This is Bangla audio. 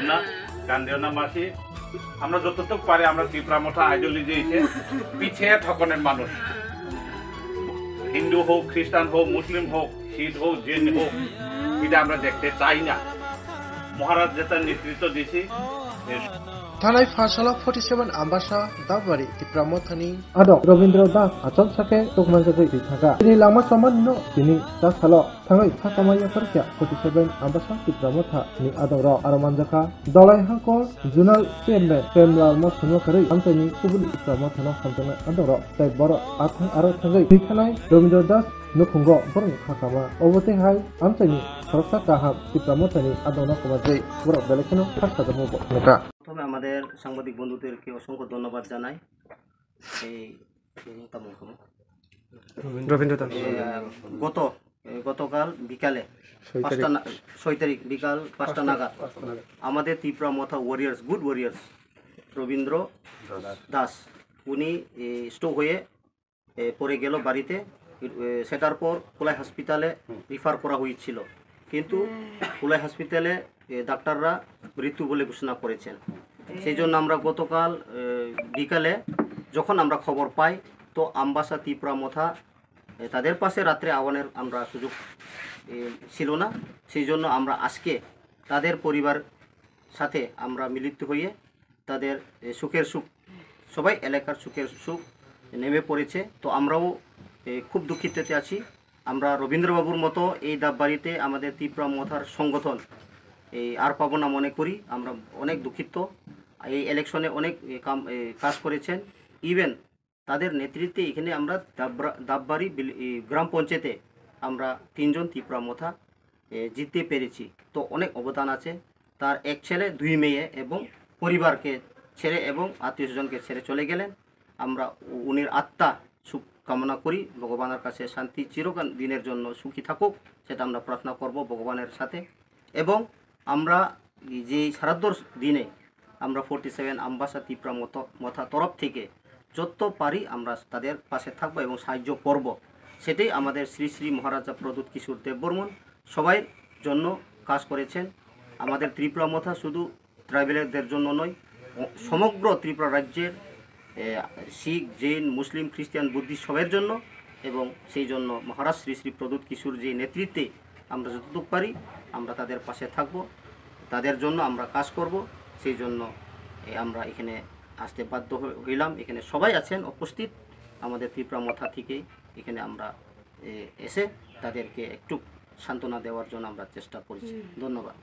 না কান্দিও না মাসি, আমরা যতটুকু পারি আমরা ত্রিপুরা মঠা আইডিওলজি পিছিয়ে ঠকনের মানুষ, হিন্দু হোক, খ্রিস্টান হোক, মুসলিম হোক, শিখ হোক, জৈন হোক, এটা আমরা দেখতে চাই না। মহারাজ যেটা নেতৃত্ব দিছি থানায় ফাঁসলা 47 আম্বাসা দাবারি টিপ্রামথানি আদক রবীন্দ্র দাস আচল সাকে তকমানজাগৈ থাকা তিনি লামা সামান্য তিনি দাসাল থাঙै সাকামাইয়া ফরকিয়া 47 Ambassa টিপ্রামথা ni adok ro armanjaka dalai hangkor junal chairman premlal mo sunokari amtani kubuli টিপ্রামথানো hamtana adok ro tai boro athang aro thangai thanai Rabindra Das nukhungo borong khakama obote hai amtani saroksa kaham টিপ্রামথানি adona komajai borok belekino khasta damo neka। প্রথমে আমাদের সাংবাদিক বন্ধুদেরকে অসংখ্য ধন্যবাদ জানাই। গতকাল বিকালে 6 তারিখ বিকাল 5টা নাগাদ আমাদের Tripura Matha warriors, good warriors Rabindra Das উনি স্ট্রোক হয়ে পড়ে গেল বাড়িতে। সেটার পর কুলাই হসপিটালে রিফার করা হয়েছিল, কিন্তু কুলাই হসপিটালে ডাক্তাররা মৃত্যু বলে ঘোষণা করেছেন। সেই জন্য আমরা গতকাল বিকালে যখন আমরা খবর পাই, তো আম্বাসা ত্রিপুরা মথা তাদের পাশে রাত্রে আওয়ানের আমরা সুযোগ ছিল না। সেই জন্য আমরা আজকে তাদের পরিবার সাথে আমরা মিলিত হয়ে তাদের সুখের সুখ, সবাই এলাকার সুখের সুখ নেমে পড়েছে। তো আমরাও খুব দুঃখিততে আছি। আমরা রবীন্দ্রবাবুর মতো এই দাববাড়িতে আমাদের ত্রিপুরা মথার সংগঠন আর পাবো না মনে করি। আমরা অনেক দুঃখিত। এই ইলেকশনে অনেক কাজ করেছেন। ইভেন তাদের নেতৃত্বে এখানে আমরা দাববাড়ি গ্রাম পঞ্চায়েতে আমরা 3 জন ত্রিপুরা মথা জিততে পেরেছি। তো অনেক অবদান আছে। তার এক ছেলে 2 মেয়ে এবং পরিবারকে ছেড়ে এবং আত্মীয় স্বজনকে ছেড়ে চলে গেলেন। আমরা উনির আত্মা সুখ কামনা করি, ভগবানের কাছে শান্তি চিরকাল দিনের জন্য সুখী থাকুক, সেটা আমরা প্রার্থনা করব ভগবানের সাথে। এবং আমরা যে শ্রাদ্ধর দিনে আমরা 47 আম্বাসা ত্রিপুরা মথা তরফ থেকে যত পারি আমরা তাদের পাশে থাকবো এবং সাহায্য করব। সেটাই আমাদের শ্রী শ্রী মহারাজা প্রদ্যুৎ কিশোর দেববর্মন সবাই জন্য কাজ করেছেন। আমাদের ত্রিপুরা মথা শুধু ট্রাইবেলদের জন্য নয়, সমগ্র ত্রিপুরা রাজ্যের শিখ, জৈন, মুসলিম, খ্রিস্টান, বুদ্ধিস্ট সবার জন্য। এবং সেই জন্য মহারাজ শ্রী শ্রী প্রদ্যুৎ কিশোর যে নেতৃত্বে আমরা যতটুকু পারি আমরা তাদের পাশে থাকব, তাদের জন্য আমরা কাজ করব। সেই জন্য আমরা এখানে আসতে বাধ্য হইলাম। এখানে সবাই আছেন উপস্থিত আমাদের ত্রিপুরা মথা থেকে। এখানে আমরা এসে তাদেরকে একটু সান্ত্বনা দেওয়ার জন্য আমরা চেষ্টা করছি। ধন্যবাদ।